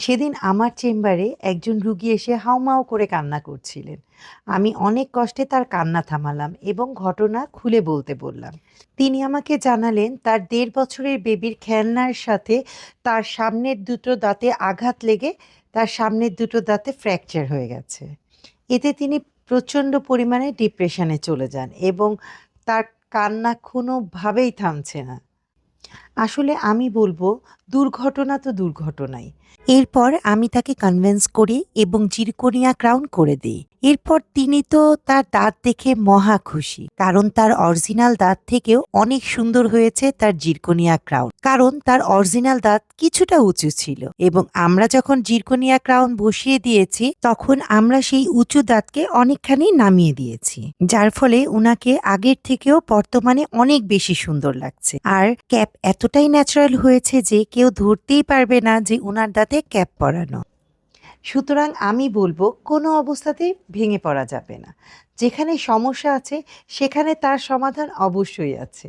সেদিন আমার চেম্বারে একজন রুগী এসে হাউমাউ করে কান্না করছিলেন। আমি অনেক কষ্টে তার কান্না থামালাম এবং ঘটনা খুলে বলতে বললাম। তিনি আমাকে জানালেন তার ১.৫ বছরের বেবির খেলনার সাথে তার সামনের দুটো দাঁতে আঘাত লেগে তার সামনের দুটো দাঁতে ফ্র্যাকচার হয়ে গেছে। এতে তিনি প্রচণ্ড পরিমাণে ডিপ্রেশনে চলে যান এবং তার কান্না কোনোভাবেই থামছে না। আসলে আমি বলবো, দুর্ঘটনা তো দুর্ঘটনাই। এরপর আমি তাকে কনভিন্স করি এবং জিরকোনিয়া ক্রাউন করে দেই। এরপর তিনি তো তার দাঁত দেখে মহা খুশি। কারণ তার অরিজিনাল দাঁত থেকেও অনেক সুন্দর হয়েছে তার জিরকোনিয়া ক্রাউন। কারণ তার অরিজিনাল দাঁত কিছুটা উঁচু ছিল এবং আমরা যখন জিরকোনিয়া ক্রাউন বসিয়ে দিয়েছি তখন আমরা সেই উঁচু দাঁতকে অনেকখানি নামিয়ে দিয়েছি। যার ফলে উনাকে আগের থেকেও বর্তমানে অনেক বেশি সুন্দর লাগছে। আর ক্যাপ এতটাই ন্যাচারাল হয়েছে যে কেউ ধরতেই পারবে না যে উনার দাঁতে ক্যাপ পরানো। সুতরাং আমি বলবো কোনো অবস্থাতেই ভেঙে পড়া যাবে না। যেখানে সমস্যা আছে সেখানে তার সমাধান অবশ্যই আছে।